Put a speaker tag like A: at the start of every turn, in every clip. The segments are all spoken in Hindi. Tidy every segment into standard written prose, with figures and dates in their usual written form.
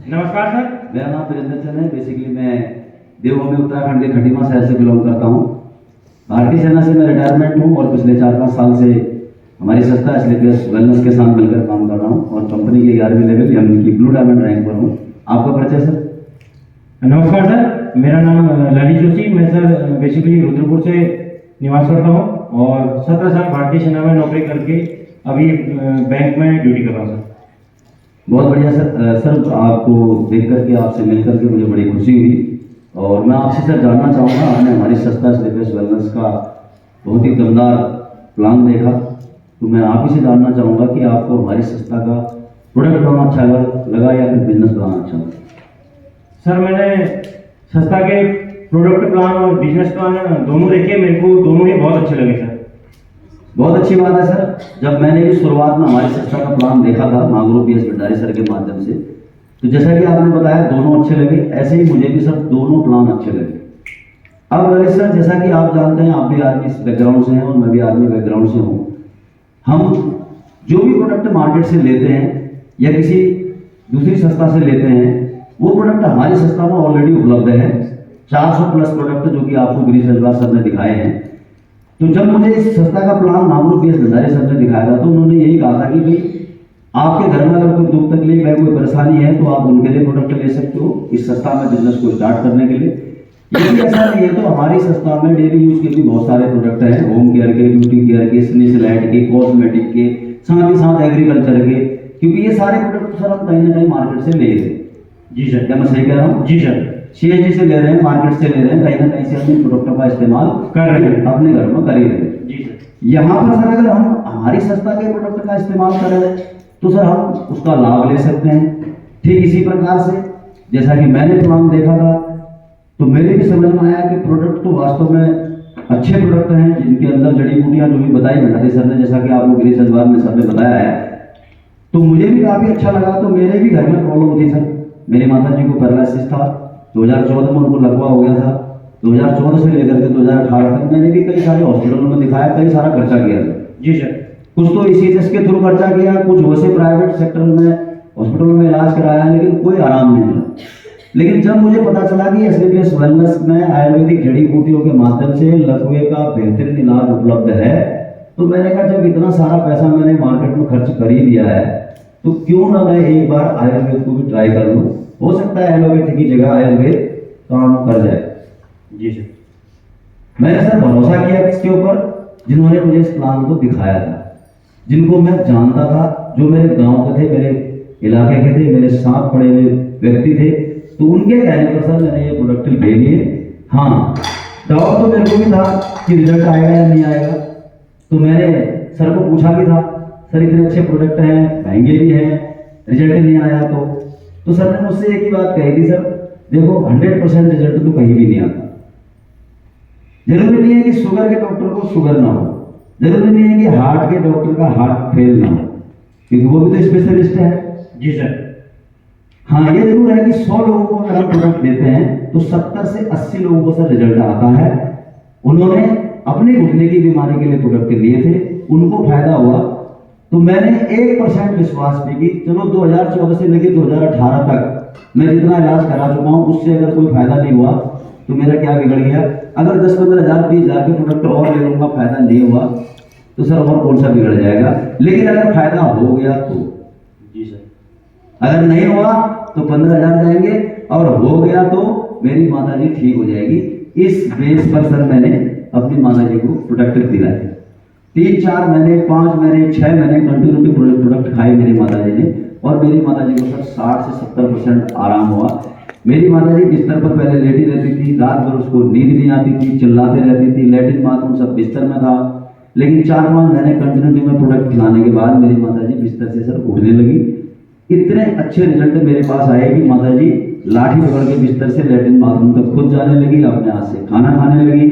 A: नमस्कार सर।
B: मेरा नाम वीरेंद्र चंद है। बेसिकली मैं देवभूमि उत्तराखंड के खटीमा शहर से बिलोंग करता हूँ। भारतीय सेना से मैं रिटायरमेंट हूँ और पिछले 4-5 साल से हमारी संस्था एसलीपीएस वेलनेस के साथ मिलकर काम कर रहा हूँ और कंपनी के 11वीं लेवल यानी कि ब्लू डायमंड रैंक पर हूँ। आपका परिचय सर?
A: नमस्कार सर, मेरा नाम ललित जोशी। मैं सर बेसिकली रुद्रपुर से निवास करता हूँ और 17 साल भारतीय सेना में नौकरी करके अभी बैंक में ड्यूटी कर रहा हूँ सर।
B: बहुत बढ़िया सर। सर आपको देख करके, आपसे मिल करके मुझे बड़ी खुशी हुई और मैं आपसे सर जानना चाहूँगा, हमने हमारी संस्था एसलीपीएस वेलनेस का बहुत ही दमदार प्लान देखा, तो मैं आप ही से जानना चाहूँगा कि आपको हमारी संस्था का प्रोडक्ट बनाना अच्छा लगा या फिर बिजनेस बनाना अच्छा लगा?
A: सर मैंने संस्था के प्रोडक्ट प्लान और बिजनेस प्लान दोनों देखे, मेरे को दोनों ही बहुत अच्छे लगे सर।
B: बहुत अच्छी बात है सर। जब मैंने भी शुरुआत में हमारी संस्था का प्लान देखा था मागुरो पीएस भंडारी सर के माध्यम से, तो जैसा कि आपने बताया दोनों अच्छे लगे, ऐसे ही मुझे भी सर दोनों प्लान अच्छे लगे। अब ललित सर, जैसा कि आप जानते हैं, आप भी आर्मी बैकग्राउंड से हैं और मैं भी आर्मी बैकग्राउंड से हूँ। हम जो भी प्रोडक्ट मार्केट से लेते हैं या किसी दूसरी संस्था से लेते हैं, वो प्रोडक्ट हमारी संस्था में ऑलरेडी उपलब्ध है। 400 प्लस प्रोडक्ट जो कि आपको गिरीश रजवार सर ने दिखाए हैं। तो जब मुझे इस संस्था का प्लान मागुरो पीएस भंडारी सर ने दिखाया था, तो उन्होंने यही कहा था कि भाई आपके घर में अगर कोई दुख तकलीफ है, कोई परेशानी है, तो आप उनके लिए प्रोडक्ट ले सकते हो इस संस्था में बिजनेस को स्टार्ट करने के लिए। यदि ऐसा नहीं है तो हमारी संस्था में डेली यूज के भी बहुत सारे प्रोडक्ट हैं, होम केयर के, ब्यूटी केयर के, स्निचलाइट के, कॉस्मेटिक के, साथ ही साथ एग्रीकल्चर के, क्योंकि ये सारे प्रोडक्ट सर हम कहीं ना कहीं मार्केट से ले रहे हैं।
A: जी सर।
B: क्या मैं सही कह रहा हूँ?
A: जी सर।
B: सीएसडी से ले रहे हैं, मार्केट से ले रहे हैं, कहीं ना कहीं से हम इन प्रोडक्टों का इस्तेमाल
A: कर रहे हैं,
B: अपने घर में कर ही रहे हैं।
A: जी सर।
B: यहाँ पर सर अगर हम हमारी संस्था के प्रोडक्ट का इस्तेमाल करें तो सर हम उसका लाभ ले सकते हैं। ठीक इसी प्रकार से जैसा कि मैंने प्लान देखा था, तो मेरे भी समझ में आया कि प्रोडक्ट तो वास्तव में अच्छे प्रोडक्ट हैं, जिनके अंदर जड़ी बूटियां जो भी बताई भंडारी सर ने, जैसा कि आपको गिरीश रजवार ने सर ने बताया है, तो मुझे भी काफी अच्छा लगा। तो मेरे भी घर में प्रॉब्लम थी सर। मेरी माता जी को पैरालिसिस था, 2014 में उनको लकवा हो गया था। 2014 से लेकर के 2018 तक मैंने भी कई सारे हॉस्पिटलों में दिखाया, कई सारा खर्चा किया था।
A: जी सर।
B: कुछ तो ईसीएस के थ्रू खर्चा किया, कुछ वैसे प्राइवेट सेक्टर में हॉस्पिटलों में इलाज कराया, लेकिन कोई आराम नहीं मिला। लेकिन जब मुझे पता चला कि एसलीपीएस वेलनेस में आयुर्वेदिक जड़ी बूटियों के माध्यम से लकवे का बेहतरीन इलाज उपलब्ध है, तो मैंने कहा जब इतना सारा पैसा मैंने मार्केट में खर्च कर ही दिया है, तो क्यों ना मैं एक बार आयुर्वेद को भी ट्राई कर लूँ। हो सकता है एलोपैथी की जगह आयुर्वेद काम कर जाए।
A: जी सर।
B: मैंने सर भरोसा किया किसके ऊपर? जिन्होंने मुझे इस प्लान को दिखाया था, जिनको मैं जानता था, जो मेरे गांव के थे, मेरे इलाके के थे, मेरे साथ पड़े हुए व्यक्ति थे। तो उनके कहने पर सर मैंने ये प्रोडक्ट ले लिए। हाँ, डाउट तो मेरे को भी था कि रिजल्ट आएगा या नहीं आएगा। तो मैंने सर को पूछा भी था, सर इतने अच्छे प्रोडक्ट हैं, महंगे भी हैं, रिजल्ट नहीं आया तो सर ने मुझसे एक ही बात कही थी, सर देखो 100% रिजल्ट तो कहीं भी नहीं आता। जरूरी नहीं है कि शुगर के डॉक्टर को शुगर ना हो, जरूरी नहीं है कि हार्ट के डॉक्टर का हार्ट फेल ना हो, क्योंकि वो भी तो स्पेशलिस्ट है।
A: जी सर।
B: हाँ, ये जरूर है कि 100 लोगों को अगर हम प्रोडक्ट देते हैं तो 70 से 80 लोगों को सर रिजल्ट आता है। उन्होंने अपने घुटने की बीमारी के लिए प्रोडक्ट लिए थे, उनको फायदा हुआ। तो मैंने 1% विश्वास भी कि चलो 2014 से लेकर 2018 तक मैं जितना इलाज करा चुका हूँ, उससे अगर कोई फायदा नहीं हुआ तो मेरा क्या बिगड़ गया। अगर 10-15 हज़ार 20 हज़ार के प्रोडक्ट और ले लूंगा, फायदा नहीं हुआ तो सर और कौन सा बिगड़ जाएगा। लेकिन अगर फायदा हो गया तो,
A: जी सर,
B: अगर नहीं हुआ तो 15,000 जाएंगे, और हो गया तो मेरी माता जी ठीक हो जाएगी। इस बेस पर सर मैंने अपनी माता जी को प्रोडक्ट दिलाए। 3-4 महीने, 5 महीने, 6 महीने कंटिन्यूटी प्रोडक्ट खाई मेरी माता जी ने, और मेरी माता जी को सर 60 से 70% आराम हुआ। मेरी माता जी बिस्तर पर पहले लेटी रहती थी, रात भर उसको नींद नहीं आती थी, चिल्लाते रहती थी, लेटिन बाथरूम सब बिस्तर में था। लेकिन 4-5 महीने कंटिन्यूटी में प्रोडक्ट खिलाने के बाद मेरी माता जी बिस्तर से सर उठने लगी। इतने अच्छे रिजल्ट मेरे पास आए कि माता जी लाठी पकड़ के बिस्तर से लेटिन बाथरूम तक खुद जाने लगी, अपने हाथ से खाना खाने लगी।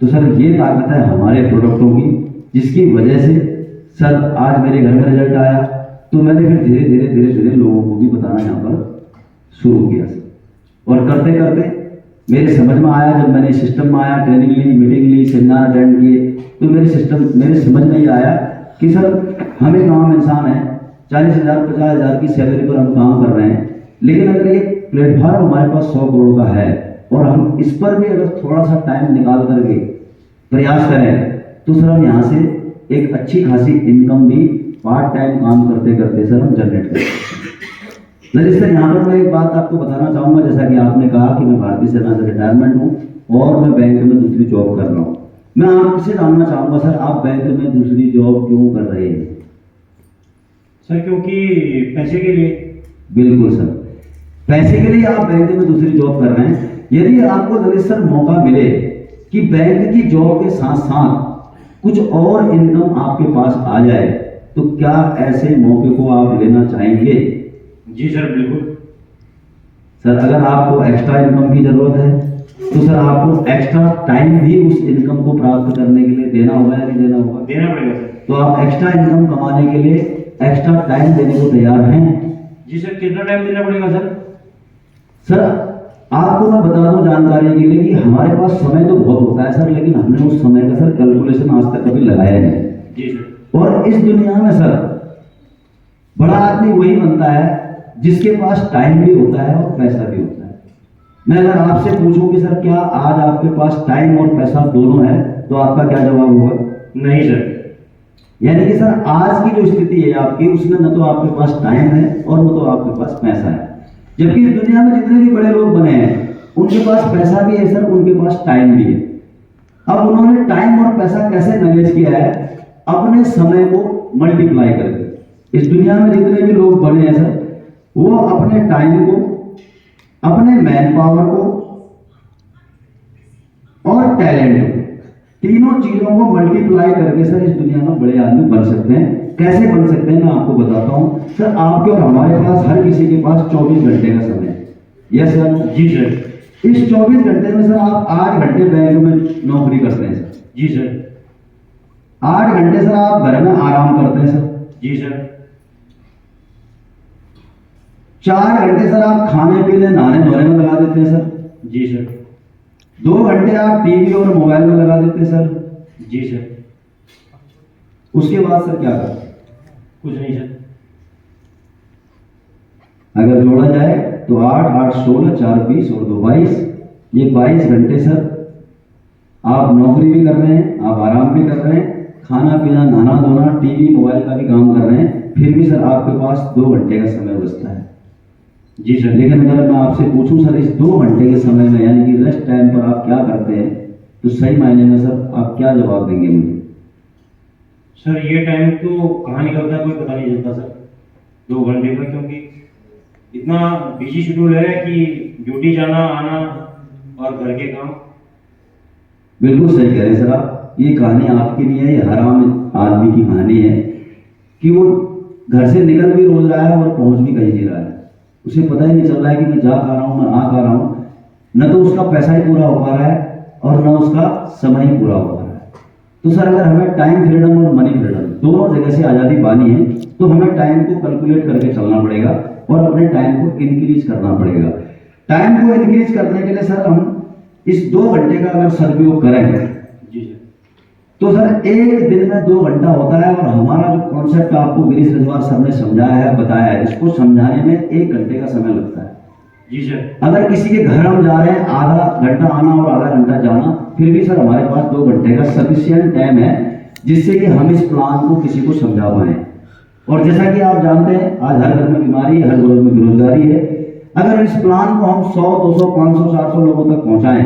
B: तो सर ये ताकत है हमारे प्रोडक्टों की, जिसकी वजह से सर आज मेरे घर में रिजल्ट आया। तो मैंने फिर धीरे धीरे लोगों को भी बताना यहाँ पर शुरू किया सर, और करते करते मेरे समझ में आया, जब मैंने सिस्टम में आया, ट्रेनिंग ली, मीटिंग ली, सेमिनार अटेंड किए, तो मेरे समझ में ये आया कि सर हम एक आम इंसान है, 40,000 50,000 की सैलरी पर हम काम कर रहे हैं, लेकिन अगर ये प्लेटफॉर्म हमारे पास 100 करोड़ का है और हम इस पर भी अगर थोड़ा सा टाइम निकाल करके प्रयास करें तो सर हम यहाँ से एक अच्छी खासी इनकम भी पार्ट टाइम काम करते करते सर हम जनरेट करें। ललित सर, यहाँ पर मैं एक बात आपको बताना चाहूँगा, जैसा कि आपने कहा कि मैं भारतीय सेना से रिटायरमेंट हूँ और मैं बैंक में दूसरी जॉब कर रहा हूँ। मैं आपसे जानना चाहूँगा सर, आप बैंक में दूसरी जॉब क्यों कर रहे हैं?
A: सर क्योंकि पैसे के लिए।
B: बिल्कुल सर, पैसे के लिए आप बैंक में दूसरी जॉब कर रहे हैं। यदि आपको ललित सर मौका मिले कि बैंक की जॉब के साथ साथ कुछ और इनकम आपके पास आ जाए तो क्या ऐसे मौके को आप लेना चाहेंगे?
A: जी सर बिल्कुल।
B: सर अगर आपको एक्स्ट्रा इनकम की जरूरत है तो सर आपको एक्स्ट्रा टाइम भी उस इनकम को प्राप्त करने के लिए देना होगा या नहीं देना होगा?
A: देना पड़ेगा सर।
B: तो आप एक्स्ट्रा इनकम कमाने के लिए एक्स्ट्रा टाइम देने को तैयार हैं?
A: जी सर। कितना टाइम देना पड़ेगा सर?
B: सर आपको मैं बता दूं जानकारी के लिए कि हमारे पास समय तो बहुत होता है सर, लेकिन हमने उस समय का सर कैलकुलेशन आज तक कभी लगाया नहीं।
A: जी सर।
B: और इस दुनिया में सर बड़ा आदमी वही बनता है जिसके पास टाइम भी होता है और पैसा भी होता है। मैं अगर आपसे पूछूं कि सर क्या आज आपके पास टाइम और पैसा दोनों है तो आपका क्या जवाब होगा?
A: नहीं सर।
B: यानी कि सर आज की जो स्थिति है आपकी, उसमें न तो आपके पास टाइम है और न तो आपके पास पैसा है। जबकि इस दुनिया में जितने भी बड़े लोग बने हैं उनके पास पैसा भी है सर, उनके पास टाइम भी है। अब उन्होंने टाइम और पैसा कैसे मैनेज किया है? अपने समय को मल्टीप्लाई करके। इस दुनिया में जितने भी लोग बने हैं सर, वो अपने टाइम को, अपने मैन पावर को और टैलेंट को, तीनों चीजों को मल्टीप्लाई करके सर इस दुनिया में बड़े आदमी बन सकते हैं। कैसे बन सकते हैं मैं आपको बताता हूं सर। आपके और हमारे पास, हर किसी के पास 24 घंटे का समय है। Yes sir?
A: जी सर।
B: इस 24 घंटे में सर आप 8 घंटे बैंक में नौकरी करते हैं सर।
A: जी सर।
B: 8 घंटे सर आप घर में आराम करते हैं सर।
A: जी सर।
B: 4 घंटे सर आप खाने पीने नहाने धोने में लगा देते हैं सर।
A: जी सर।
B: 2 घंटे आप टीवी और मोबाइल में लगा देते हैं सर।
A: जी सर।
B: उसके बाद सर क्या करते हैं?
A: कुछ नहीं सर।
B: अगर जोड़ा जाए तो 8 8 16 4 20 और 2 22, ये 22 घंटे सर आप नौकरी भी कर रहे हैं, आप आराम भी कर रहे हैं, खाना पीना नहाना धोना टीवी मोबाइल का भी काम कर रहे हैं, फिर भी सर आपके पास 2 घंटे का समय बचता है।
A: जी सर।
B: लेकिन अगर मैं आपसे पूछूं सर इस 2 घंटे के समय में यानी कि रेस्ट टाइम पर आप क्या करते हैं तो सही मायने में सर आप क्या जवाब देंगे मुझे?
A: सर ये टाइम तो कहाँ निकलता है कोई पता नहीं चलता सर 2 घंटे का, क्योंकि इतना बिजी शेड्यूल है कि ड्यूटी जाना आना और घर के काम।
B: बिल्कुल सही कह रहे हैं सर आप। ये कहानी आपकी नहीं है, ये हर आम आदमी की कहानी है कि वो घर से निकल भी रोज रहा है और पहुंच भी कहीं नहीं रहा है। उसे पता ही नहीं चल रहा है कि मैं जा पा रहा हूँ, मैं आ पा रहा हूँ। न तो उसका पैसा ही पूरा हो पा रहा है और न उसका समय ही पूरा हो पा रहा है। तो सर अगर हमें टाइम फ्रीडम और मनी फ्रीडम दोनों जगह से आज़ादी पानी है तो हमें टाइम को कैलकुलेट करके चलना पड़ेगा और अपने टाइम को इंक्रीज करना पड़ेगा। टाइम को इंक्रीज करने के लिए सर हम इस 2 घंटे का अगर सदुपयोग करें
A: जी सर,
B: तो सर एक दिन में 2 घंटा होता है। और हमारा जो कॉन्सेप्ट आपको गिरीश रजवार सर ने समझाया है, बताया है, इसको समझाने में 1 घंटे का समय लगता है।
A: जी सर।
B: अगर किसी के घर हम जा रहे हैं, आधा घंटा आना और आधा घंटा जाना, फिर भी सर हमारे पास 2 घंटे का सफिशिएंट टाइम है जिससे कि हम इस प्लान को किसी को समझा पाए। और जैसा कि आप जानते हैं आज हर घर में बीमारी है, हर घर में बेरोजगारी है। अगर इस प्लान को हम 100 200 500 400 लोगों तक पहुंचाएं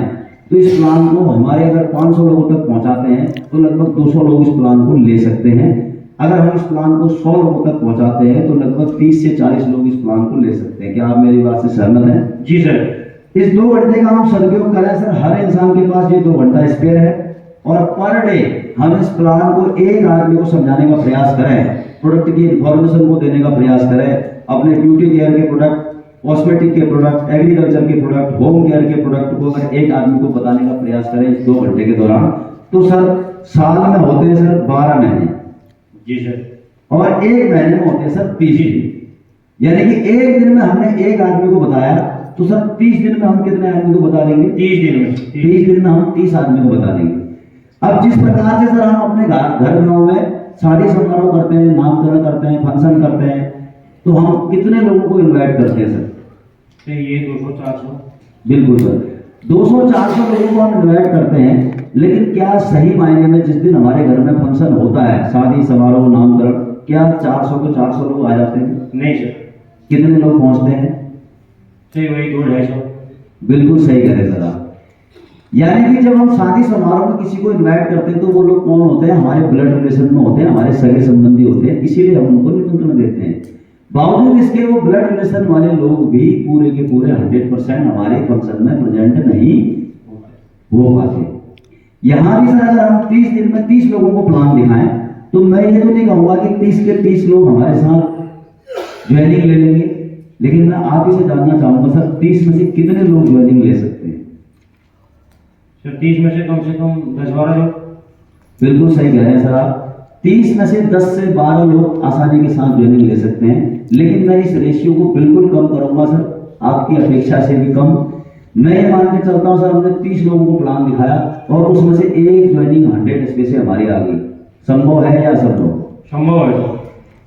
B: तो इस प्लान को हमारे अगर 500 लोगों तक पहुंचाते हैं तो लगभग 200 लोग इस प्लान को ले सकते हैं। अगर हम इस प्लान को 100 लोगों तक पहुंचाते हैं तो लगभग 30 से 40 लोग इस प्लान को ले सकते हैं। क्या आप मेरी बात से सहमत हैं?
A: जी सर।
B: इस 2 घंटे का हम सदुपयोग करें सर। हर इंसान के पास ये 2 घंटा स्पेयर है और पर डे हम इस प्लान को एक आदमी को समझाने का प्रयास करें, प्रोडक्ट की इंफॉर्मेशन को देने का प्रयास करें, अपने ब्यूटी केयर के प्रोडक्ट, कॉस्मेटिक के प्रोडक्ट, एग्रीकल्चर के प्रोडक्ट, होम केयर के प्रोडक्ट को अगर एक आदमी को बताने का प्रयास करें इस 2 घंटे के दौरान तो सर साल में होते हैं सर 12 महीने।
A: जी सर।
B: और 1 महीने में होते हैं सर 30 दिन। यानी कि एक दिन में हमने एक आदमी को बताया तो सर 30 दिन में हम कितने आदमी को बता देंगे?
A: 30 दिन में।
B: 30 दिन में हम 30 आदमी को बता देंगे। अब जिस प्रकार से सर हम अपने घर गाँव में शादी समारोह करते हैं, नामकरण करते हैं, फंक्शन करते हैं, तो हम कितने लोगों को इनवाइट करते हैं सर?
A: तो ये 200-400।
B: बिल्कुल सर, 200-400 लोगों को हम इन्वाइट करते हैं, लेकिन क्या सही मायने में जिस दिन हमारे घर में फंक्शन होता है, शादी समारोह नामकरण, क्या 400 के 400 लोग आ जाते हैं?
A: नहीं सर,
B: कितने लोग पहुंचते हैं?
A: तो वही 200-250।
B: बिल्कुल सही कह रहे सर आप। यानी कि जब हम शादी समारोह में किसी को इनवाइट करते हैं तो वो लोग कौन होते हैं? हमारे ब्लड रिलेशन में होते हैं, हमारे सगे संबंधी होते हैं, इसीलिए हम उनको निमंत्रण देते हैं। बावजूद इसके वो ब्लड रिलेशन वाले लोग भी पूरे के पूरे 100% हमारे फंक्शन में प्रेजेंट नहीं हो पाते। यहाँ भी सर अगर हम 30 दिन में 30 लोगों को प्लान दिखाएं तो मैं ये तो नहीं कहूंगा कि 30 के 30 लोग हमारे साथ ज्वाइनिंग ले लेंगे, लेकिन मैं आप ही से जानना चाहूंगा सर 30 में से कितने लोग ज्वाइनिंग ले सकते हैं?
A: सर 30 में से कम 10-12 लोग।
B: बिल्कुल सही कह रहे हैं सर आप, 30 में से 10 से 12 लोग आसानी के साथ ज्वाइनिंग ले सकते हैं, लेकिन मैं इस रेशियो को बिल्कुल कम करूंगा सर, आपकी अपेक्षा से भी कम। मैं ये मान के चलता हूं सर, हमने 30 लोगों को प्लान दिखाया और उसमें से एक ज्वाइनिंग 100 SP से हमारी आ गई। संभव है या असंभव?
A: संभव है सर।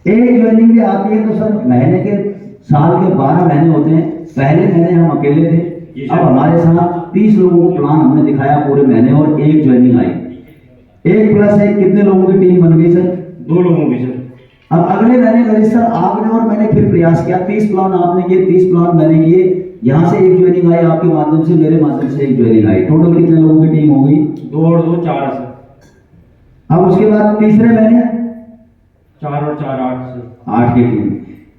B: एक ज्वाइनिंग भी आती है तो सर महीने के साल के 12 महीने होते हैं, पहले महीने हम अकेले थे, अब हमारे साथ 30 लोगों को प्लान हमने दिखाया पूरे महीने और एक ज्वाइनिंग आई। 1 + 1 कितने लोगों की टीम बन गई सर?
A: 2 लोगों की सर।
B: अब अगले महीने नरेश सर आपने और मैंने फिर प्रयास किया, 30 प्लान आपने किए, 30 प्लान मैंने किए, यहाँ से एक ज्वाइनिंग आई आपके माध्यम से, मेरे माध्यम से एक ज्वाइनिंग आई, टोटल कितने लोगों की टीम हो गई?
A: 2 और 2 4 सर।
B: अब उसके बाद तीसरे महीने
A: 4 और 4 8 सर।
B: 8 की टीम।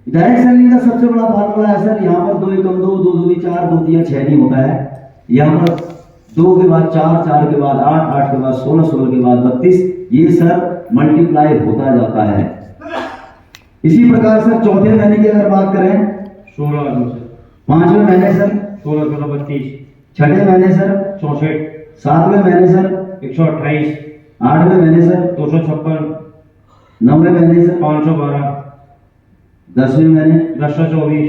B: डायरेक्ट सैलरी का सबसे बड़ा फार्मूला है सर, यहाँ पर 2 एकम 2, 2 दूनी 4, 2 तिया 6 नहीं होता है, यहाँ पर 2 के बाद 4, 4 के बाद 8, 8 के बाद 16, 16 के बाद 32, ये सर मल्टीप्लाई होता जाता है। इसी प्रकार सर चौथे महीने की अगर बात करें
A: 16 सर।
B: 5वें महीने सर
A: 16 32।
B: 6ठे महीने सर
A: 64।
B: 7वें महीने सर
A: 128।
B: 8वें महीने सर
A: 256।
B: 9वें महीने सर
A: 512।
B: 10वें महीने
A: 1024।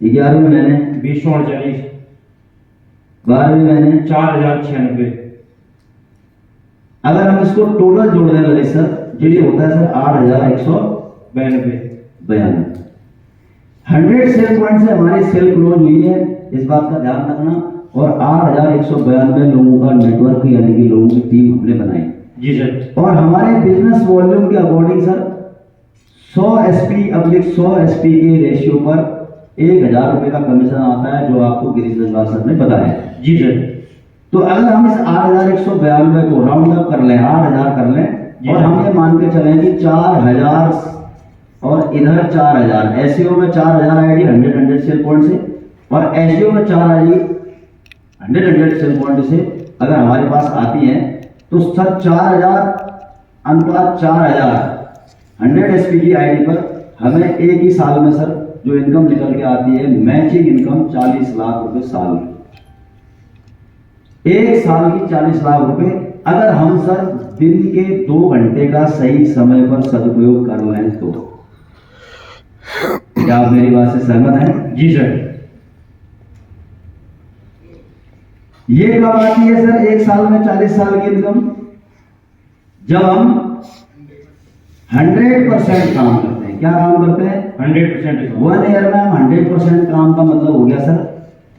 B: 11वें महीने
A: 2039।
B: 12वें महीने
A: 4096।
B: अगर हम इसको टोटल जोड़ दें ललित सर, ये होता है सर 8192। 100 सेल पॉइंट से हमारी सेल क्लोज हुई है, इस बात का ध्यान रखना, और 8192 लोगों का नेटवर्क यानी कि लोगों की टीम हमने बनाई।
A: जी सर।
B: और हमारे बिजनेस वॉल्यूम के अकॉर्डिंग सर 100 SP/100 SP के रेशियो पर 1000 रुपए का कमीशन आता है, जो आपको गिरीश रंजवाल सर ने बताया।
A: जी सर।
B: तो अगर हम इस 8192 को राउंड अप कर लें, 8000 कर लें, और हम ये मान के चलें कि 4000 और इधर 4000, एसईओ में 4000 आएगी 100 सेल पॉइंट से, और एसईओ में 4 आएगी 100 सेल पॉइंट से अगर हमारे पास आती है, तो सर 4000 अनुपात 4000 100 SP की आईडी पर हमें एक ही साल में सर जो इनकम निकल के आती है, मैचिंग इनकम 40 लाख रुपए साल, एक साल की 40 लाख रुपए, अगर हम सर दिन के 2 घंटे का सही समय पर सदुपयोग कर लें तो। क्या आप मेरी बात से सहमत हैं?
A: जी सर।
B: ये कब आती है सर एक साल में 40 साल की इनकम? जब हम 100% काम करते हैं। क्या काम करते हैं?
A: 100%।
B: 1 ईयर में हम 100% काम का मतलब हो गया सर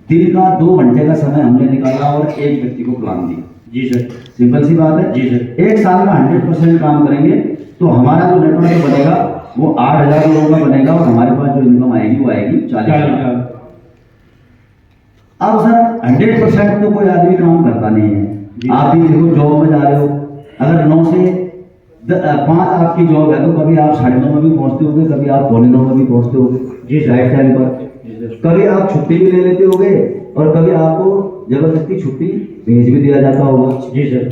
B: दिन का 2 घंटे का समय हमने निकाला और एक व्यक्ति को प्लान दिया।
A: जी सर।
B: सिंपल सी बात है।
A: जी सर।
B: एक साल में 100% काम करेंगे तो हमारा जो नेटवर्क बनेगा वो 8000 लोगों का बनेगा, और हमारे पास जो इनकम आएगी वो आएगी 40,000। अब सर 100% तो कोई आदमी काम करता नहीं है। आप भी देखो जॉब में जा रहे हो, अगर 9 से 5 आपकी जॉब है तो कभी आप 9:30 में भी पहुंचते होगे, कभी आप 8:45 में भी पहुंचते होगे
A: जी
B: राइट टाइम पर, कभी आप छुट्टी भी ले लेते होगे और कभी आपको जबरदस्ती छुट्टी भेज भी दिया जाता होगा।
A: जी सर।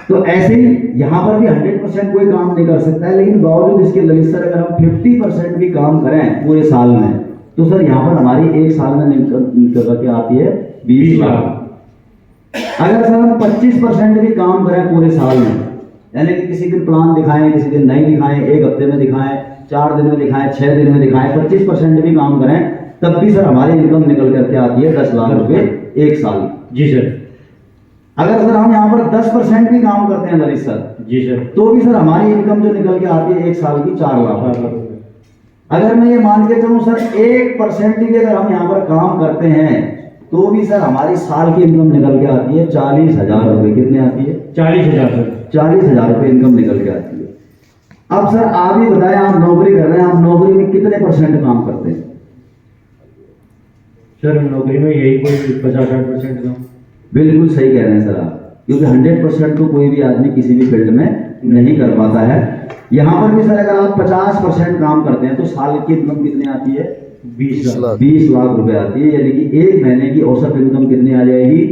B: तो ऐसे ही यहाँ पर भी 100% कोई काम नहीं कर सकता है, लेकिन बावजूद इसके ललित सर अगर हम 50% भी काम करें पूरे साल में तो सर यहाँ पर हमारी एक साल में निकल के आती है 20 लाख। अगर सर हम 25% भी काम करें पूरे साल में, यानी कि किसी दिन प्लान दिखाएं, किसी दिन नहीं दिखाएं, एक हफ्ते में दिखाएं, 4 दिन में दिखाएं, 6 दिन में दिखाएं, 25% भी काम करें, तब भी सर हमारी इनकम निकल करके आती है 10 लाख रुपए एक साल।
A: जी सर।
B: अगर सर हम यहाँ पर 10% भी काम करते हैं ललित सर,
A: जी सर,
B: तो भी सर हमारी इनकम जो निकल के आती है एक साल की 4 लाख। अगर मैं ये मान के चलूं सर 1% भी अगर हम यहाँ पर काम करते हैं तो भी सर हमारी साल की इनकम निकल के आती है 40,000 रुपये। कितने आती है?
A: 40,000 सर।
B: 40,000 रुपये इनकम निकल के आती है। अब सर आप ही बताएं, आप नौकरी कर रहे हैं, आप नौकरी में कितने % काम करते हैं?
A: सर नौकरी में यही कोई 50-60% का।
B: बिल्कुल सही कह रहे हैं सर आप, क्योंकि 100% तो कोई भी आदमी किसी भी फील्ड में नहीं कर पाता है। यहाँ पर भी सर अगर आप 50% काम करते हैं तो साल की इनकम कितनी आती है?
A: 20 लाख।
B: 20 लाख रुपए आती है, यानी कि एक महीने की औसत इनकम कितनी आ जाएगी?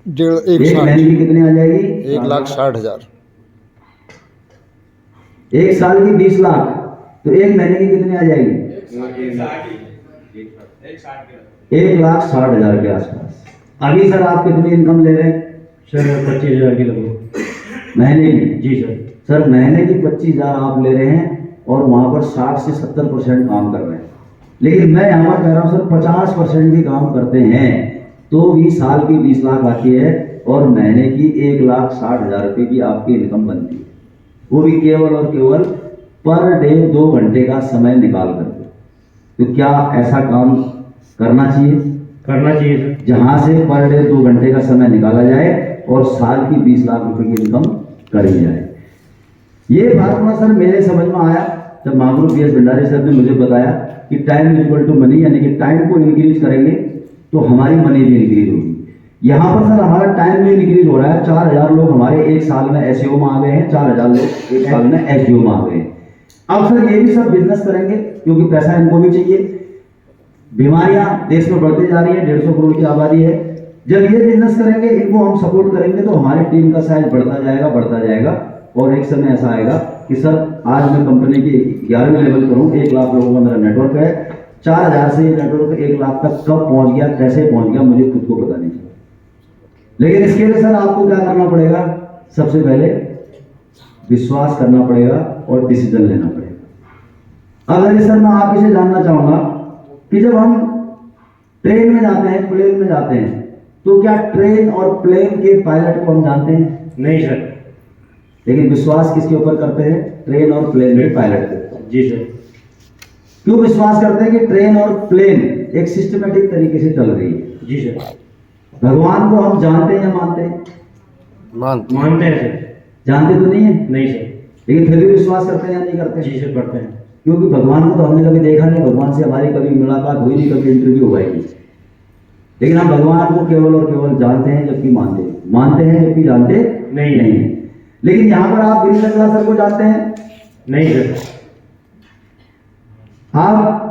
B: एक महीने की कितनी आ जाएगी?
C: 1,60,000।
B: एक साल की 20 लाख, तो एक महीने की कितनी आ जाएगी? 1,60,000 के आसपास। अभी सर आप कितनी इनकम ले रहे हैं?
A: सर 25,000 की लगभग
B: महीने की?
A: जी सर।
B: सर महीने की 25,000 आप ले रहे हैं और वहां पर 60 से 70% काम कर रहे हैं। लेकिन मैं यहाँ पर कह रहा हूँ सर 50% भी काम करते हैं तो भी साल की 20 लाख आती है और महीने की 1,60,000 रुपये की आपकी इनकम बनती है, वो भी केवल और केवल पर डे 2 घंटे का समय निकाल करके। तो क्या ऐसा काम करना चाहिए?
A: करना चाहिए सर।
B: जहां से पर डे 2 घंटे का समय निकाला जाए और साल की 20 लाख रुपए की इनकम करी जाए। ये फार्मूला सर मेरे समझ में आया जब महागुरु BS भंडारी सर ने मुझे बताया कि time is equal to money, यानी कि टाइम को इंक्रीज करेंगे तो हमारी मनी भी इंक्रीज होगी। यहाँ पर सर हमारा टाइम भी इंक्रीज हो रहा है। 4,000 लोग हमारे एक साल में SEO में आ गए हैं, 4,000 लोग एक साल में SEO में आ गए हैं। अब सर ये भी सब बिजनेस करेंगे क्योंकि पैसा इनको भी चाहिए। बीमारियां देश में बढ़ती जा रही है, 150 करोड़ की आबादी है। जब ये बिजनेस करेंगे, इनको हम सपोर्ट करेंगे तो हमारी टीम का साइज बढ़ता जाएगा और एक समय ऐसा आएगा कि सर आज मैं कंपनी की 11वें लेवल पर हूँ, 1 लाख लोगों का मेरा नेटवर्क है, 4,000 से ये नेटवर्क 1 लाख तक कब पहुंच गया, कैसे पहुंच गया, मुझे खुद को पता नहीं चला। लेकिन इसके लिए सर आपको क्या करना पड़ेगा? सबसे पहले विश्वास करना पड़ेगा और डिसीजन लेना पड़ेगा। अब अगर सर मैं आप इसे जानना चाहूंगा कि जब हम ट्रेन में जाते हैं, प्लेन में जाते हैं, तो क्या ट्रेन और प्लेन के पायलट को हम जानते हैं?
A: नहीं सर।
B: लेकिन विश्वास किसके ऊपर करते हैं? ट्रेन और प्लेन के पायलट के।
A: जी सर।
B: क्यों विश्वास करते हैं कि ट्रेन और प्लेन एक सिस्टमेटिक तरीके से चल रही है?
A: जी सर।
B: भगवान को हम जानते हैं या मानते हैं?
A: मानते हैं सर।
B: जानते तो नहीं है?
A: नहीं सर।
B: लेकिन फिर भी विश्वास करते हैं या नहीं करते?
A: जी सर करते हैं।
B: क्योंकि भगवान को तो हमने कभी देखा नहीं, भगवान से हमारी कभी मुलाकात हुई नहीं, कभी इंटरव्यू हुआ ही नहीं। लेकिन हम भगवान को केवल और केवल जानते हैं जबकि मानते हैं जबकि जानते नहीं। लेकिन यहाँ पर आप गिरीश रंगला सर को जानते हैं?
A: नहीं सर।
B: आप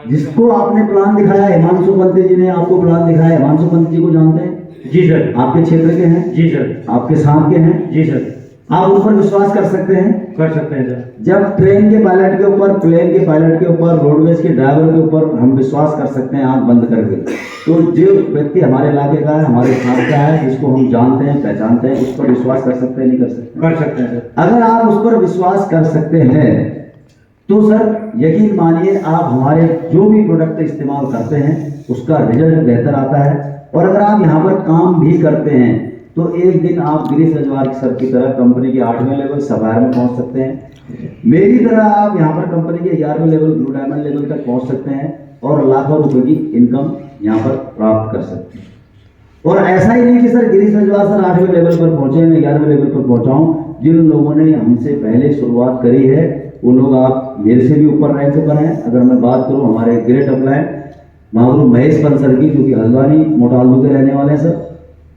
B: जिसको आपने प्लान दिखाया, हिमांशु पंत जी ने आपको प्लान दिखाया, हिमांशु पंत जी को जानते हैं?
A: जी सर।
B: आपके क्षेत्र के हैं?
A: जी सर।
B: आपके साथ के हैं?
A: जी सर।
B: आप उन पर विश्वास कर सकते हैं?
A: कर सकते हैं सर।
B: जब ट्रेन के पायलट के ऊपर, प्लेन के पायलट के ऊपर, रोडवेज के ड्राइवर के ऊपर हम विश्वास कर सकते हैं आंख बंद करके, तो जो व्यक्ति हमारे इलाके का है, हमारे साथ का है, जिसको हम जानते हैं, पहचानते हैं, उस पर विश्वास कर सकते हैं नहीं कर सकते?
A: कर सकते हैं सर।
B: अगर आप उस पर विश्वास कर सकते हैं तो सर यकीन मानिए आप हमारे जो भी प्रोडक्ट इस्तेमाल करते हैं उसका रिजल्ट बेहतर आता है। और अगर आप यहाँ पर काम भी करते हैं तो एक दिन आप गिरीश रंजवार सर की तरह कंपनी के 8वें लेवल सफायर में पहुंच सकते हैं। मेरी तरह आप यहाँ पर कंपनी के 11वें लेवल ब्लू डायमंड लेवल तक पहुंच सकते हैं और लाखों रुपए की इनकम यहाँ पर प्राप्त कर सकते हैं। और ऐसा ही नहीं कि सर गिरीश रंजवार सर 8वें लेवल पर पहुंचे, मैं 11वें लेवल पर पहुंचा हूँ। जिन लोगों ने हमसे पहले शुरुआत करी है वो लोग आप मेरे से भी ऊपर रैंक पर हैं। अगर मैं बात करूँ हमारे great upline Mahaguru Mahesh Pant sir की, जो कि हल्द्वानी मोटा आलू के रहने वाले हैं सर,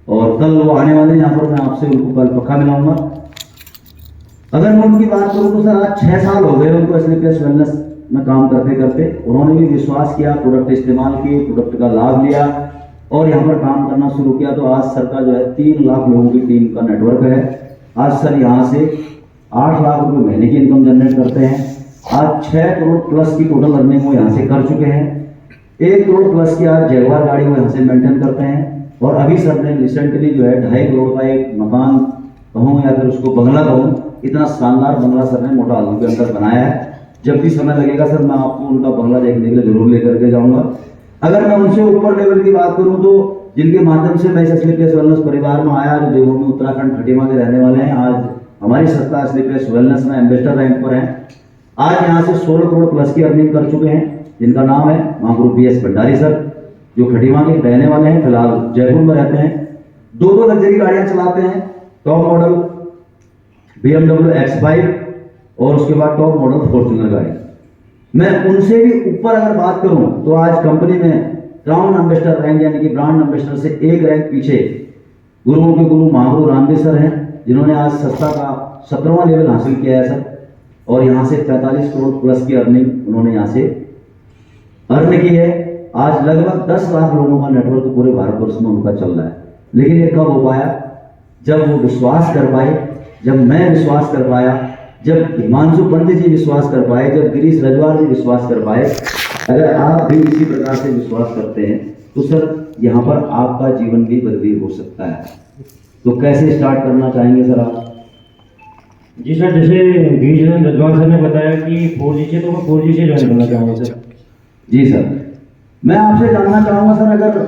B: और कल वो आने वाले हैं यहाँ पर, मैं आपसे उनको कल पक्का मिलाऊंगा। अगर मैं उनकी बात करूँ तो सर आज 6 साल हो गए उनको SLPS वेलनेस में काम करते करते। उन्होंने भी विश्वास किया, प्रोडक्ट इस्तेमाल किए, प्रोडक्ट का लाभ लिया और यहाँ पर काम करना शुरू किया। तो आज सर का जो है 3 लाख लोगों की टीम का नेटवर्क है। आज सर यहाँ से 8 लाख रुपए महीने की इनकम जनरेट करते हैं। आज 6 करोड़ प्लस की टोटल अर्निंग वो यहाँ से कर चुके हैं। 1 करोड़ प्लस की आज जगवार गाड़ी वो यहाँ से मेंटेन करते हैं। और अभी सर ने रिसेंटली जो है 2.5 करोड़ का एक मकान कहूँ या फिर उसको बंगला कहूँ, इतना शानदार बंगला सर ने मोटा आलू के अंदर बनाया है। जब भी समय लगेगा सर मैं आपको उनका बंगला देखने के लिए जरूर लेकर के जाऊंगा। अगर मैं उनसे ऊपर लेवल की बात करूं तो जिनके माध्यम से मैं SLPS वेलनेस परिवार में आया, जो देवभूमि उत्तराखंड खटीमा के रहने वाले हैं, आज हमारी संस्था SLPS वेलनेस में एम्बेसडर रैंक पर हैं। आज यहाँ से 16 करोड़ प्लस की अर्निंग कर चुके हैं, जिनका नाम है महागुरु BS भंडारी सर, जो खटीमा के रहने वाले हैं, फिलहाल जयपुर में रहते हैं। 2 लग्जरी गाड़ियां चलाते हैं, टॉप मॉडल BMW X5 और उसके बाद टॉप मॉडल फॉर्च्यूनर गाड़ी। मैं उनसे भी ऊपर अगर बात करूं तो आज कंपनी में क्राउन एम्बेसडर रैंक यानी कि ब्रांड एम्बेसडर से एक रैंक पीछे गुरुओं के गुरु महागुरु रामदेव सर हैं, जिन्होंने आज संस्था का 17वां लेवल हासिल किया है सर, और यहाँ से 45 करोड़ प्लस की अर्निंग उन्होंने यहाँ से अर्न की है। आज लगभग 10 लाख लोगों का नेटवर्क पूरे भारतवर्ष में उनका चल रहा है। लेकिन ये कब हो पाया? जब वो विश्वास कर पाए, जब मैं विश्वास कर पाया, जब हिमांशु पंडित जी विश्वास कर पाए, जब गिरीश रजवार जी विश्वास कर पाए। अगर आप भी इसी प्रकार से विश्वास करते हैं तो सर यहाँ पर आपका जीवन भी बदली हो सकता है। तो कैसे स्टार्ट करना चाहेंगे सर आप?
A: जी सर, जैसे गिरीश रजवार सर ने बताया कि 4G से, तो मैं 4G से ज्वाइन करना चाहूँगा सर।
B: जी सर, मैं आपसे जानना चाहूँगा सर, अगर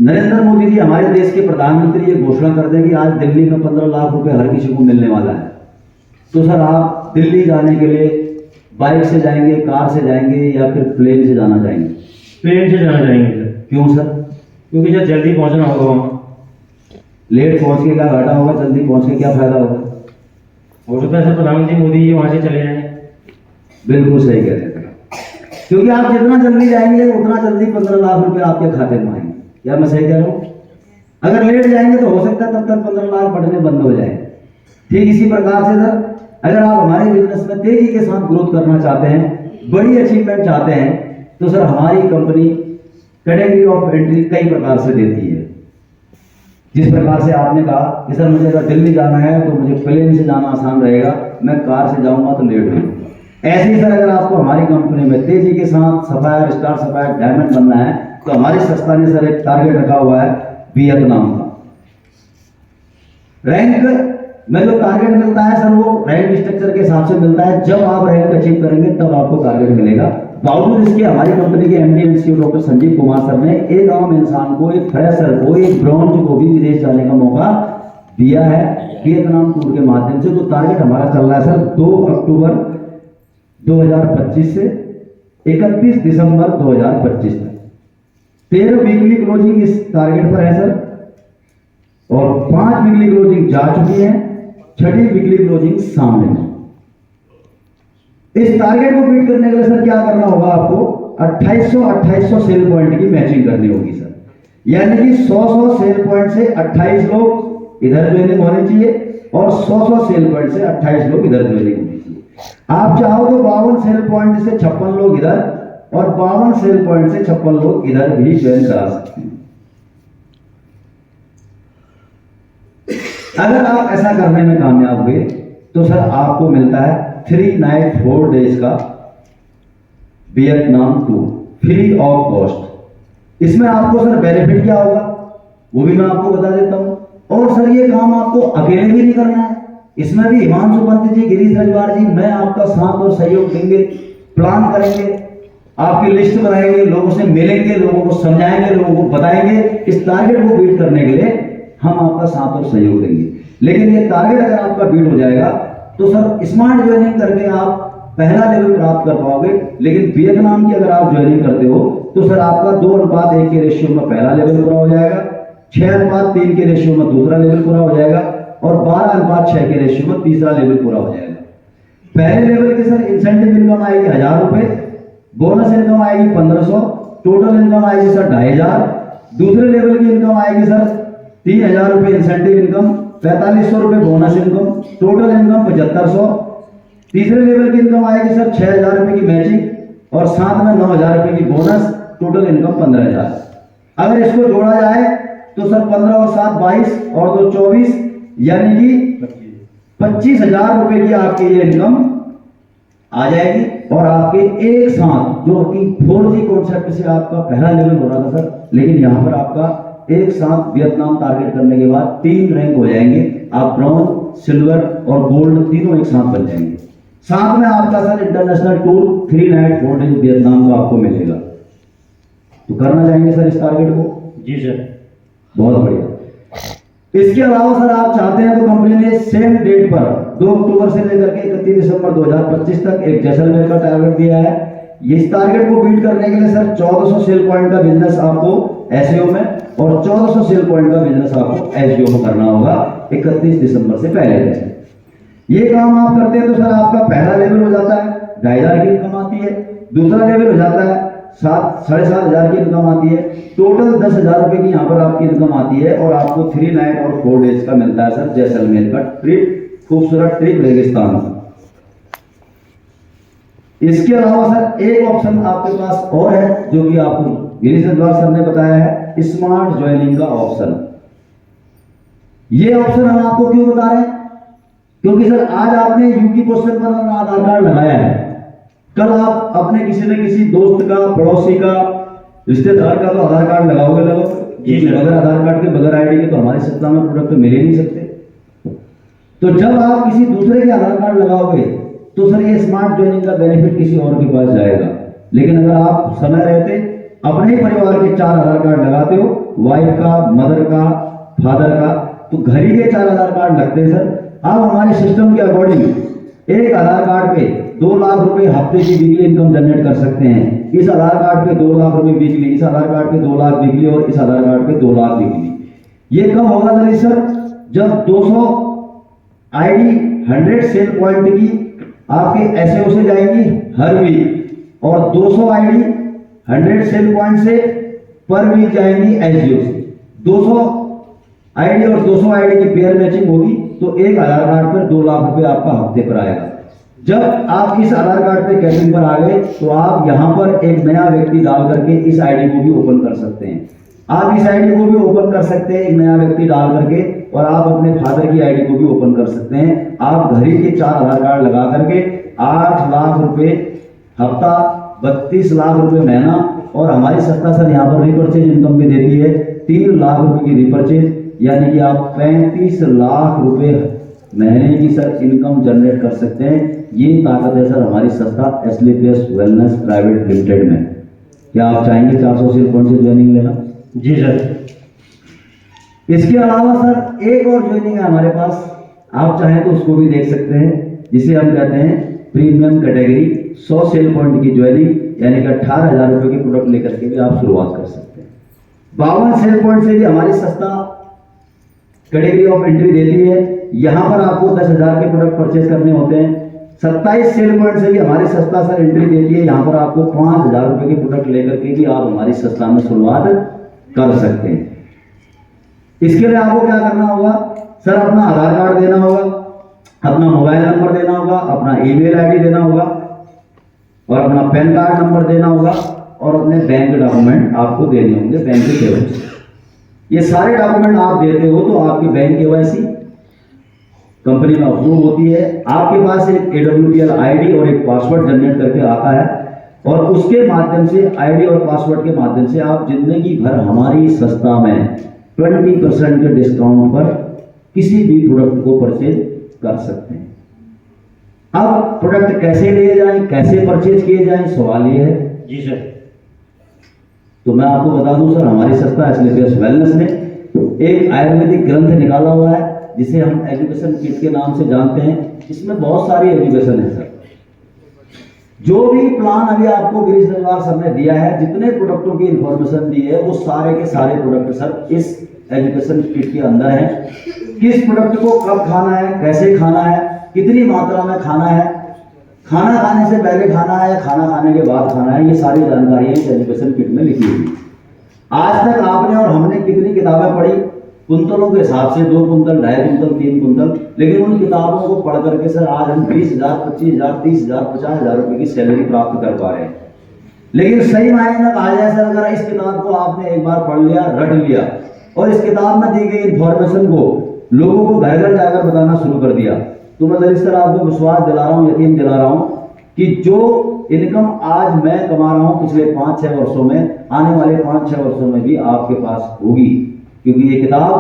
B: नरेंद्र मोदी जी हमारे देश के प्रधानमंत्री ये घोषणा कर दें कि आज दिल्ली में 15 लाख रुपए हर किसी को मिलने वाला है, तो सर आप दिल्ली जाने के लिए बाइक से जाएंगे, कार से जाएंगे या फिर प्लेन से जाना चाहेंगे?
A: प्लेन से जाना चाहेंगे सर।
B: क्यों सर?
A: क्योंकि सर जल्दी पहुंचना होगा वहाँ।
B: लेट पहुंच के क्या घाटा होगा, जल्दी पहुंच के क्या फायदा होगा?
A: हो सकता है सर प्रधानमंत्री मोदी जी वहाँ से चले जाएं।
B: बिल्कुल सही कह रहे हैं, क्योंकि आप जितना जल्दी जाएंगे उतना जल्दी 15 लाख रुपए आपके खाते में आएंगे। क्या मैं सही कह रहा हूँ? अगर लेट जाएंगे तो हो सकता है तब तक 15 लाख बढ़ने बंद हो जाए। ठीक इसी प्रकार से सर, अगर आप हमारे बिजनेस में तेजी के साथ ग्रोथ करना चाहते हैं, बड़ी अचीवमेंट चाहते हैं, तो सर हमारी कंपनी कैटेगरी ऑफ एंट्री कई प्रकार से देती है। जिस प्रकार से आपने कहा कि सर मुझे अगर दिल्ली जाना है तो मुझे प्लेन से जाना आसान रहेगा, मैं कार से जाऊंगा तो लेट होगा। ऐसे ही सर अगर आपको हमारी कंपनी में तेजी के साथ सफायर, स्टार सफायर, डायमंड बनना है, तो हमारी संस्था ने सर एक टारगेट रखा हुआ है वियतनाम का। रैंक में जो टारगेट मिलता है सर, वो रैंक स्ट्रक्चर के हिसाब से मिलता है। जब आप रैंक अचीव करेंगे तब आपको टारगेट मिलेगा। बावजूद इसके हमारी कंपनी के MD and CEO doctor Sanjeev Kumar sir ने एक आम इंसान को, एक फ्रेशर को, एक ब्रॉन्ज को भी विदेश जाने का मौका दिया है वियतनाम टूर के माध्यम से। तो टारगेट हमारा चल रहा है सर 2 अक्टूबर 2025 से 31 दिसंबर 2025 तक। 13 वीकली क्लोजिंग इस टारगेट पर है सर, और 5 वीकली क्लोजिंग जा चुकी है, 6ठी वीकली क्लोजिंग सामने है। इस टारगेट को बीट करने के लिए सर क्या करना होगा? आपको 2800 सेल पॉइंट की मैचिंग करनी होगी सर, यानी कि 100 सेल पॉइंट से 28 लोग इधर ज्वाइनिंग होने चाहिए और 100 सेल पॉइंट से 28 लोग इधर ज्वाइनिंग होनी चाहिए। आप चाहो तो 52 सेल पॉइंट से 56 लोग इधर और 52 सेल पॉइंट से 56 लोग इधर भी ज्वाइन करा सकते हैं। अगर आप ऐसा करने में कामयाब हुए तो सर आपको मिलता है 3 नाइट 4 डेज का Vietnam tour free of cost. इसमें आपको सर बेनिफिट क्या होगा वो भी मैं आपको बता देता हूं। और सर ये काम आपको अकेले भी नहीं करना है, इसमें भी हिमांशु पंत जी, गिरीश रजवार जी, मैं आपका साथ और सहयोग देंगे। प्लान करेंगे, आपकी लिस्ट बनाएंगे, लोगों से मिलेंगे, लोगों को समझाएंगे, लोगों को बताएंगे। इस टारगेट को बीट करने के लिए हम आपका साथ और सहयोग देंगे। लेकिन ये टारगेट अगर आपका बीट हो जाएगा तो सर स्मार्ट ज्वाइनिंग करके आप पहला लेवल प्राप्त कर पाओगे। लेकिन वियतनाम की अगर आप ज्वाइनिंग करते हो तो सर आपका 2:1 के रेशियो में पहला लेवल पूरा हो जाएगा, 6:3 के रेशियो में दूसरा लेवल पूरा हो जाएगा और 12:6 के रेशियो में तीसरा लेवल पूरा हो जाएगा। पहले लेवल की सर इंसेंटिव इनकम आएगी 1000 रुपए, बोनस इनकम आएगी 1500, टोटल इनकम आएगी सर 2500। दूसरे लेवल की इनकम आएगी सर 3000 रुपए इंसेंटिव इनकम, 4500 रुपए बोनस इनकम, टोटल इनकम 7500। तीसरे लेवल की इनकम आएगी सर 6000 रुपए की मैचिंग और साथ में 9000 रुपए की बोनस, टोटल इनकम 15000। अगर इसको जोड़ा जाए तो सर 15 और 7 22 और 2 24 यानी कि 25,000 रुपए की आपकी ये इनकम आ जाएगी। और आपके एक साथ जो कि 4G कॉन्सेप्ट से आपका पहला लेवल हो रहा था सर, लेकिन यहां पर आपका एक साथ वियतनाम टारगेट करने के बाद 3 रैंक हो जाएंगे। आप ब्रॉन्ज, सिल्वर और गोल्ड तीनों एक साथ बन जाएंगे। साथ में आपका sir international tour 3 night 4 days Vietnam का आपको मिलेगा। तो करना चाहेंगे सर इस टारगेट को?
A: जी सर।
B: बहुत बढ़िया। इसके अलावा सर आप चाहते हैं तो कंपनी ने सेम डेट पर 2 अक्टूबर से लेकर के 31 दिसंबर 2025 तक एक जैसलमेर का टारगेट दिया है। इस टारगेट को बीट करने के लिए सर 1400 सेल पॉइंट का बिजनेस आपको एसईओ में और 1400 सेल पॉइंट का बिजनेस आपको एसईओ में करना होगा 31 दिसंबर से पहले। ये काम आप करते हैं तो सर आपका पहला लेवल हो जाता है 2500 की इनकम आती है, दूसरा लेवल हो जाता है 7,500 की इनकम आती है, टोटल 10,000 रुपए की यहाँ पर आपकी इनकम आती है और आपको 3 नाइट और 4 डेज का मिलता है सर जैसलमेर का ट्रिप, खूबसूरत ट्रिप रेगिस्तान। इसके अलावा सर एक ऑप्शन आपके पास और है जो कि आपको गिरीश रजवार सर ने बताया है, स्मार्ट ज्वाइनिंग का ऑप्शन। ये ऑप्शन हम आपको क्यों बता रहे हैं, क्योंकि सर आज आपने यूपी क्वेश्चन पर आधार कार्ड लगाया है, कल आप अपने किसी न किसी दोस्त का, पड़ोसी का, रिश्तेदार का तो आधार कार्ड लगाओगे बगैर आधार कार्ड के, बगैर आईडी के तो हमारे सत्ता में प्रोडक्ट मिल ही नहीं सकते। तो जब आप किसी दूसरे के आधार कार्ड लगाओगे तो सर ये स्मार्ट ज्वाइनिंग का बेनिफिट किसी और के पास जाएगा। लेकिन अगर आप समय रहते अपने ही परिवार के 4 आधार कार्ड लगाते हो, वाइफ का, मदर का, फादर का, तो घर ही के 4 आधार कार्ड लगते हैं सर। आप हमारे सिस्टम के अकॉर्डिंग एक आधार कार्ड पे 2 लाख रुपए हफ्ते की वीकली इनकम जनरेट कर सकते हैं। इस आधार कार्ड पे 2 लाख रुपए वीकली, इस आधार कार्ड पे 2 लाख वीकली और इस आधार कार्ड पे 2 लाख वीकली। ये कब होगा सर, जब 200 आईडी 100 सेल पॉइंट की आपके एसईओ से जाएंगी हर वीक और 200 आईडी 100 सेल पॉइंट से पर वीक जाएंगी एसईओ से। 200 आईडी और 200 आईडी की पेयर मैचिंग होगी तो एक आधार कार्ड पर 2 लाख रुपए आपका हफ्ते पर आएगा। जब आप इस आधार कार्ड पे कैपिंग पर आ गए तो आप यहां पर एक नया व्यक्ति डाल करके इस आईडी को भी ओपन कर सकते हैं। आप इस आईडी को भी ओपन कर सकते हैं एक नया व्यक्ति डाल करके, और आप अपने फादर की आईडी को भी ओपन कर सकते हैं। आप घर ही के 4 आधार कार्ड लगा करके 8 लाख रुपए हफ्ता, 32 लाख रुपए महीना, और हमारी संस्था सर यहाँ पर रिपर्चेज इनकम भी देती है 3 लाख रुपए की रिपर्चेज, यानी कि आप 35 लाख रुपए महीने की सर इनकम जनरेट कर सकते हैं। ये ताकत है सर हमारी संस्था एसलीपीएस वेलनेस प्राइवेट लिमिटेड में। क्या आप चाहेंगे 400 सेल पॉइंट से ज्वाइनिंग लेना?
A: जी सर।
B: इसके अलावा सर एक और ज्वाइनिंग है हमारे पास, आप चाहें तो उसको भी देख सकते हैं, जिसे हम कहते हैं प्रीमियम कैटेगरी 100 सेल पॉइंट की ज्वाइनिंग, यानी कि 18,000 रुपए के प्रोडक्ट लेकर के भी आप शुरुआत कर सकते हैं। 52 सेल पॉइंट से भी हमारी संस्था कैटेगरी ऑफ एंट्री देती है। यहां पर आपको 10,000 के प्रोडक्ट परचेज करने होते हैं। 27 सेल पॉइंट से भी हमारी संस्था सर एंट्री देती है। यहां पर आपको 5,000 रुपए के प्रोडक्ट लेकर के भी आप हमारी संस्था में शुरुआत कर सकते हैं। इसके लिए आपको क्या करना होगा सर, अपना आधार कार्ड देना होगा, अपना मोबाइल नंबर देना होगा, अपना ईमेल आईडी देना होगा और अपना पैन कार्ड नंबर देना होगा और अपने बैंक डॉक्यूमेंट आपको देने होंगे बैंक के केवाईसी। ये सारे डॉक्यूमेंट आप देते हो तो आपकी बैंक केवाईसी कंपनी में अप्रूव होती है। आपके पास एक AWPL आईडी और एक पासवर्ड जनरेट करके आता है और उसके माध्यम से, आईडी और पासवर्ड के माध्यम से आप जिंदगी भर हमारी संस्था में 20% के डिस्काउंट पर किसी भी प्रोडक्ट को परचेज कर सकते हैं। अब प्रोडक्ट कैसे लिए जाएं, कैसे परचेज किए जाएं, सवाल ये है।
A: जी सर।
B: तो मैं आपको बता दूं सर, हमारी संस्था एसलीपीएस वेलनेस ने एक आयुर्वेदिक ग्रंथ निकाला हुआ है जिसे हम एजुकेशन किट के नाम से जानते हैं। इसमें बहुत सारी एजुकेशन है सर। जो भी प्लान अभी आपको गिरीश रजवार सर ने दिया है, जितने प्रोडक्टों की इंफॉर्मेशन दी है, वो सारे के सारे प्रोडक्ट सर इस एजुकेशन किट के अंदर है। किस प्रोडक्ट को कब खाना है, कैसे खाना है, कितनी मात्रा में खाना है, खाना खाने से पहले खाना है या खाना खाने के बाद खाना है, ये सारी जानकारियां इस एजुकेशन किट में लिखी हुई। आज तक आपने और हमने कितनी किताबें पढ़ी, कुंतलों के हिसाब से 2 कुंतल, 2.5 कुंतल, 3 कुंतल, लेकिन उन किताबों को पढ़ करके सर आज हम 20,000, 25,000, 30,000, 50,000 रुपए की सैलरी प्राप्त कर पा रहे हैं। लेकिन सही मायने में कहा जाए सर, अगर इस किताब को आपने एक बार पढ़ लिया, रट लिया और इस किताब में दी गई इंफॉर्मेशन को लोगों को घर घर जाकर बताना शुरू कर दिया, तो मैं इस तरह आपको विश्वास दिला रहा हूँ, यकीन दिला रहा हूँ कि जो इनकम आज मैं कमा रहा हूँ पिछले 5-6 वर्षों में, आने वाले 5-6 वर्षों में भी आपके पास होगी। क्योंकि ये किताब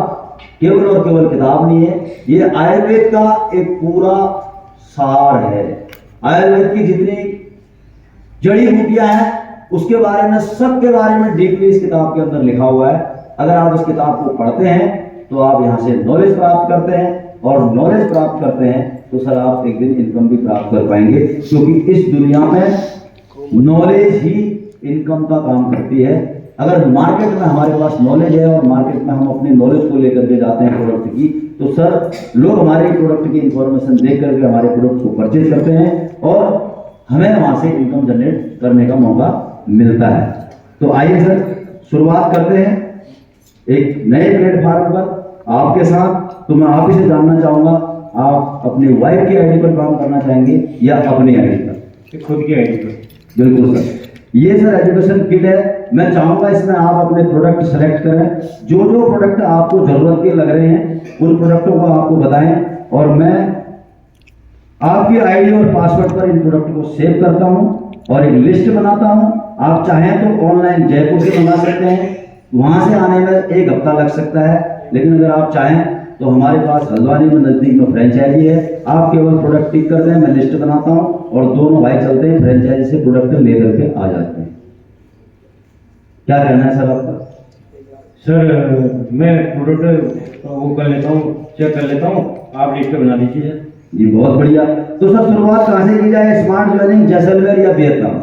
B: केवल और केवल किताब नहीं है, ये आयुर्वेद का एक पूरा सार है। आयुर्वेद की जितनी जड़ी बूटियां हैं उसके बारे में, सबके बारे में डीपली इस किताब के अंदर लिखा हुआ है। अगर आप इस किताब को पढ़ते हैं तो आप यहाँ से नॉलेज प्राप्त करते हैं, और नॉलेज प्राप्त करते हैं तो सर आप एक दिन इनकम भी प्राप्त कर पाएंगे, क्योंकि इस दुनिया में नॉलेज ही इनकम का काम करती है। अगर मार्केट में हमारे पास नॉलेज है और मार्केट में हम अपने नॉलेज को लेकर के जाते हैं प्रोडक्ट की, तो सर लोग हमारे प्रोडक्ट की इंफॉर्मेशन देख करके हमारे प्रोडक्ट को परचेज करते हैं और हमें वहां से इनकम जनरेट करने का मौका मिलता है। तो आइए सर शुरुआत करते हैं एक नए प्लेटफॉर्म पर आपके साथ। तो मैं आप ही से जानना चाहूंगा, आप अपनी वाइफ की आईडी पर काम करना चाहेंगे या अपनी आईडी पर?
A: खुद की आईडी पर।
B: बिल्कुल सर, ये सर एजुकेशन किट है। मैं चाहूंगा इसमें आप अपने प्रोडक्ट सेलेक्ट करें, जो जो प्रोडक्ट आपको जरूरत के लग रहे हैं उन प्रोडक्टों को आपको बताएं, और मैं आपकी आईडी और पासवर्ड पर इन प्रोडक्ट को सेव करता हूं और एक लिस्ट बनाता हूं। आप चाहें तो ऑनलाइन जयपुर से मंगा सकते हैं, वहां से आने में 1 हफ्ता लग सकता है, लेकिन अगर आप चाहें तो हमारे पास हल्द्वानी में नजदीक में फ्रेंचाइजी है। आप केवल प्रोडक्ट टिक कर दें, मैं लिस्ट बनाता हूं और दोनों भाई चलते हैं फ्रेंचाइजी से प्रोडक्ट लेकर के आ जाते हैं। क्या कहना है सर आपका?
A: सर मैं प्रोडक्ट वो कर लेता हूँ, चेक कर लेता हूँ, आप लिस्ट बना दीजिए।
B: जी बहुत बढ़िया। तो सर शुरुआत कहाँ से की जाए, स्मार्ट ज्वाइनिंग, जैसलमेर या वियतनाम?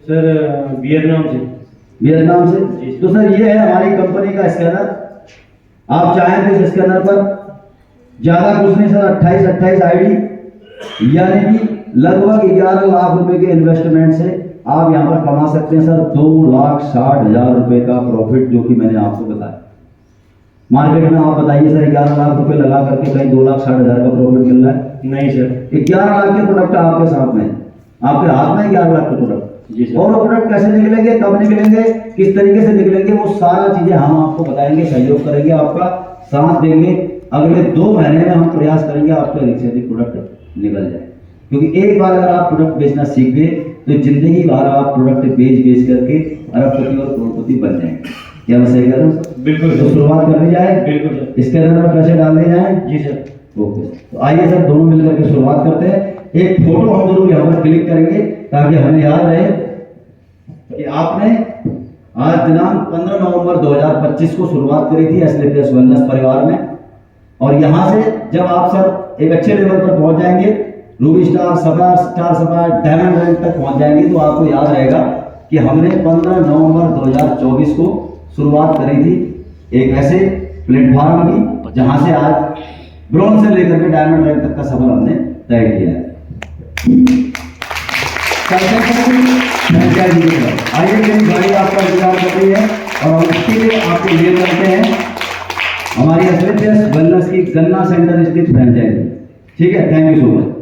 A: सर वियतनाम से।
B: वियतनाम से। तो सर ये है हमारी कंपनी का स्कैनर। आप चाहें तो इस स्कैनर पर ज्यादा कुछ नहीं सर, 28 आईडी यानी कि लगभग 11 लाख रुपए के इन्वेस्टमेंट से आप यहाँ पर कमा सकते हैं सर 2,60,000 रुपए का प्रॉफिट, जो कि मैंने आपको बताया। मार्केट में आप बताइए सर 11 लाख रुपए लगा करके कहीं 2,60,000 का प्रॉफिट मिल रहा है?
A: नहीं सर।
B: 11 लाख के प्रोडक्ट आपके साथ में, आपके हाथ में 11 लाख के प्रोडक्ट।
A: जी सर।
B: और वो प्रोडक्ट कैसे निकलेंगे, कब निकलेंगे, किस तरीके से निकलेंगे, वो सारा चीजें हम आपको बताएंगे, सहयोग करेंगे, आपका साथ देंगे। अगले 2 महीने में हम प्रयास करेंगे आपके अधिक से अधिक प्रोडक्ट निकल जाए, क्योंकि एक बार अगर आप प्रोडक्ट बेचना सीख गए तो जिंदगी भर आप प्रोडक्ट बेच करके अरबपति और करोड़पति बन जाएंगे। क्या मैं सही कह रहा हूँ?
A: बिल्कुल।
B: तो शुरुआत कर दी जाए?
A: बिल्कुल सर।
B: इसके अंदर पैसे डाल दिए जाए?
A: जी सर।
B: ओके, तो आइए सर दोनों मिलकर के शुरुआत करते हैं। एक फोटो हम जरूर यहाँ पर क्लिक करेंगे ताकि हमें याद रहे कि आपने आज दिनांक 15 नवंबर 2025 को शुरुआत करी थी एसलेपियस वेलनेस परिवार में, और यहाँ से जब आप सर एक अच्छे लेवल पर पहुंच जाएंगे, Ruby star, sapphire star, sapphire, diamond rank तक पहुंच जाएंगे, तो आपको याद रहेगा कि हमने 15 नवंबर 2024 को शुरुआत करी थी एक ऐसे प्लेटफॉर्म की जहां से आज ब्रॉन्ज से लेकर के डायमंड रैंक तक का सफर हमने तय किया है। आइए मेरी गाड़ी आपका इंतजार कर रही है और उसके लिए आपको ले चलते हैं हमारी एसलेपियस वेलनेस की गन्ना सेंटर स्थित फ्रेंचाइजी। ठीक है, थैंक यू सो मच।